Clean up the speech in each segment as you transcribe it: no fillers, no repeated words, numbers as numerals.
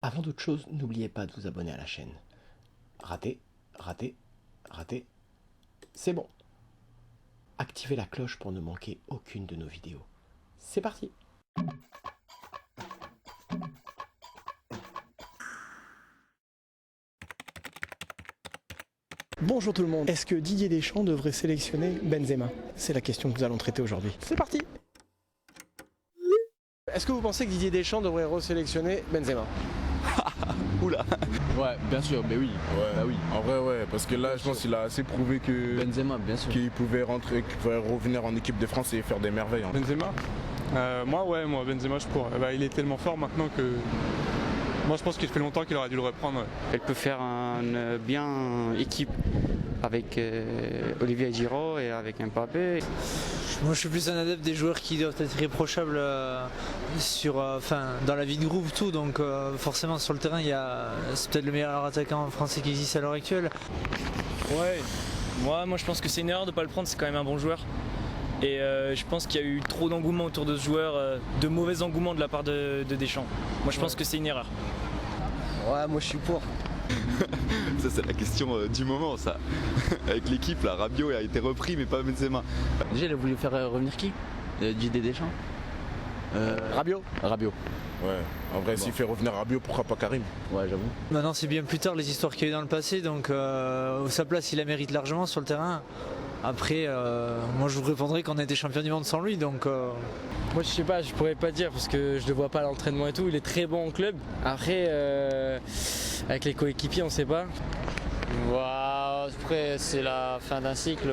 Avant toute chose, n'oubliez pas de vous abonner à la chaîne. Raté, raté, raté. C'est bon. Activez la cloche pour ne manquer aucune de nos vidéos. C'est parti! Bonjour tout le monde. Est-ce que Didier Deschamps devrait sélectionner Benzema? C'est la question que nous allons traiter aujourd'hui. C'est parti! Est-ce que vous pensez que Didier Deschamps devrait resélectionner Benzema? Oula. Ouais, bien sûr, mais oui. Ouais. Bah oui. En vrai, ouais, parce que là, je pense qu'il a assez prouvé que Benzema, bien sûr. qu'il pouvait rentrer, qu'il pouvait revenir en équipe de France et faire des merveilles. Benzema moi Benzema je pourrais. Il est tellement fort maintenant que moi je pense qu'il fait longtemps qu'il aurait dû le reprendre. Ouais. Elle peut faire une bien équipe avec Olivier Giroud et avec Mbappé. Moi je suis plus un adepte des joueurs qui doivent être irréprochables dans la vie de groupe tout, donc forcément sur le terrain c'est peut-être le meilleur attaquant français qui existe à l'heure actuelle. Ouais, moi je pense que c'est une erreur de ne pas le prendre, c'est quand même un bon joueur. Et je pense qu'il y a eu trop d'engouement autour de ce joueur, de mauvais engouement de la part de Deschamps. Moi je pense que c'est une erreur. Ouais, moi je suis pour. Ça c'est la question du moment ça. Avec l'équipe là, Rabiot a été repris mais pas Benzema. Déjà, il a voulu faire revenir qui? Didier Deschamps. Rabiot? Rabiot. Ouais, en vrai, s'il fait revenir Rabiot, pourquoi pas Karim? Ouais, j'avoue. Maintenant c'est bien plus tard les histoires qu'il y a eu dans le passé, donc sa place il la mérite largement sur le terrain. Après, moi je vous répondrai qu'on a été champion du monde sans lui, donc... Moi je sais pas, je pourrais pas dire parce que je le vois pas à l'entraînement et tout, il est très bon en club. Après, avec les coéquipiers on sait pas. Après c'est la fin d'un cycle.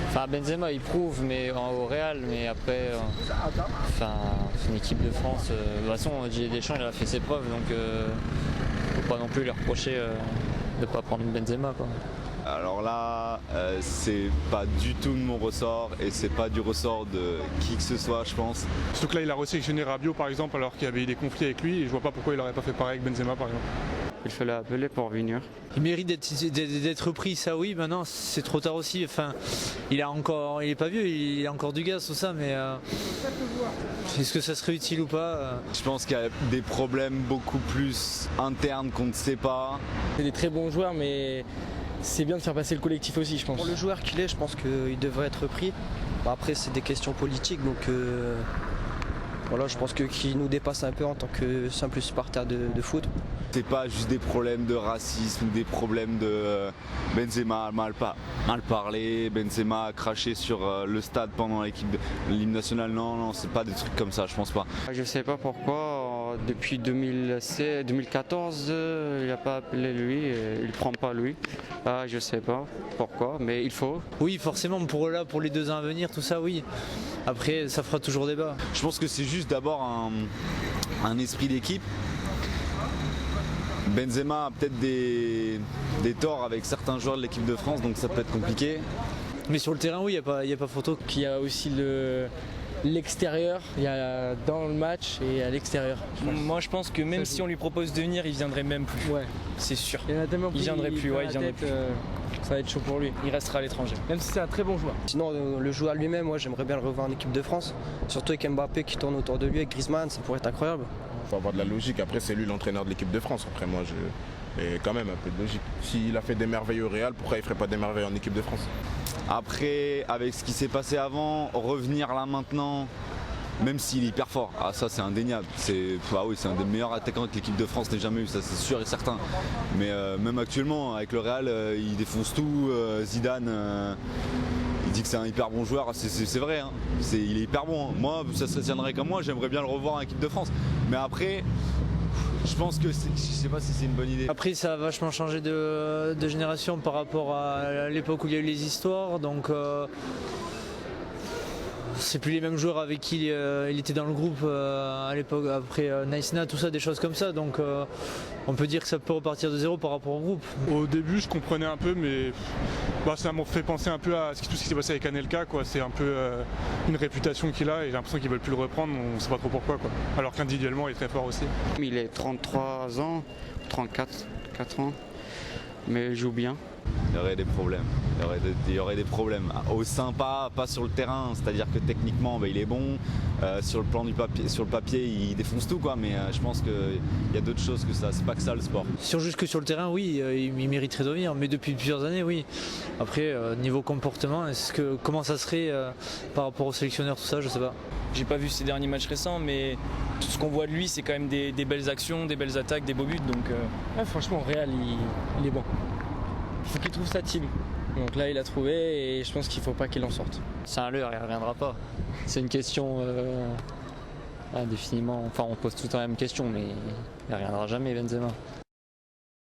Enfin Benzema il prouve mais au Real, mais après c'est une équipe de France. De toute façon Didier Deschamps il a fait ses preuves, donc faut pas non plus lui reprocher de pas prendre Benzema quoi. Alors là, c'est pas du tout de mon ressort et c'est pas du ressort de qui que ce soit, je pense. Surtout que là il a resélectionné Rabiot par exemple alors qu'il y avait eu des conflits avec lui et je vois pas pourquoi il aurait pas fait pareil avec Benzema par exemple. Il fallait appeler pour venir. Il mérite d'être repris, ça oui, maintenant c'est trop tard aussi. Enfin, il est pas vieux, il a encore du gaz, tout ça, mais est-ce que ça serait utile ou pas? Je pense qu'il y a des problèmes beaucoup plus internes qu'on ne sait pas. C'est des très bons joueurs mais c'est bien de faire passer le collectif aussi je pense. Pour le joueur qu'il est, je pense qu'il devrait être repris. Après c'est des questions politiques, donc voilà, je pense qu'il nous dépasse un peu en tant que simple supporter de foot. C'est pas juste des problèmes de racisme, des problèmes de Benzema a mal parlé, Benzema a craché sur le stade pendant l'hymne national. Non, c'est pas des trucs comme ça, je pense pas. Je sais pas pourquoi, depuis 2014, il n'a pas appelé lui, il prend pas lui. Je sais pas pourquoi, mais il faut. Oui, forcément, pour les 2 ans à venir, tout ça, oui. Après, ça fera toujours débat. Je pense que c'est juste d'abord un esprit d'équipe. Benzema a peut-être des torts avec certains joueurs de l'équipe de France, donc ça peut être compliqué. Mais sur le terrain, oui, il n'y a pas photo. Puis il y a aussi l'extérieur, il y a dans le match et à l'extérieur. Moi je pense que même si on lui propose de venir, il viendrait même plus. Ouais. C'est sûr. Il y en a tellement Il viendrait plus, ouais, il viendrait plus. Ça va être chaud pour lui. Il restera à l'étranger. Même si c'est un très bon joueur. Sinon le joueur lui-même, moi j'aimerais bien le revoir en équipe de France. Surtout avec Mbappé qui tourne autour de lui, avec Griezmann, ça pourrait être incroyable. Faut avoir de la logique, après c'est lui l'entraîneur de l'équipe de France. Après moi, et quand même un peu de logique. S'il a fait des merveilles au Real, pourquoi il ferait pas des merveilles en équipe de France? Après, avec ce qui s'est passé avant, revenir là maintenant, même s'il est hyper fort, ça c'est indéniable. Oui, c'est un des meilleurs attaquants que l'équipe de France n'ait jamais eu, ça c'est sûr et certain. Mais même actuellement, avec le Real, il défonce tout. Zidane, il dit que c'est un hyper bon joueur, c'est vrai, hein. Il est hyper bon. Hein. Moi, ça se tiendrait comme moi, j'aimerais bien le revoir en équipe de France. Mais après, je pense que je sais pas si c'est une bonne idée. Après, ça a vachement changé de génération par rapport à l'époque où il y a eu les histoires, donc c'est plus les mêmes joueurs avec qui il était dans le groupe à l'époque, après Naïsna, tout ça, des choses comme ça, donc on peut dire que ça peut repartir de zéro par rapport au groupe. Au début je comprenais un peu, mais ça m'a fait penser un peu à tout ce qui s'est passé avec Anelka, quoi. C'est un peu une réputation qu'il a et j'ai l'impression qu'ils veulent plus le reprendre, on sait pas trop pourquoi, quoi. Alors qu'individuellement il est très fort aussi. Il est 33 ans, 34 4 ans, mais il joue bien. Il y aurait des problèmes. Il y aurait des problèmes. Au sein, pas sur le terrain, c'est-à-dire que techniquement il est bon, sur le plan du papier, sur le papier il défonce tout quoi, mais je pense qu'il y a d'autres choses que ça, c'est pas que ça le sport. Juste sur le terrain, oui, il mériterait de revenir, mais depuis plusieurs années, oui. Après, niveau comportement, comment ça serait par rapport au sélectionneur, tout ça, je sais pas. J'ai pas vu ses derniers matchs récents, mais tout ce qu'on voit de lui, c'est quand même des belles actions, des belles attaques, des beaux buts. Donc, Ouais, franchement, au Real, il est bon. Il faut qu'il trouve sa team. Donc là, il a trouvé et je pense qu'il faut pas qu'il en sorte. C'est un leurre, il ne reviendra pas. C'est une question indéfiniment. Enfin, on pose tout le temps la même question, mais il ne reviendra jamais, Benzema.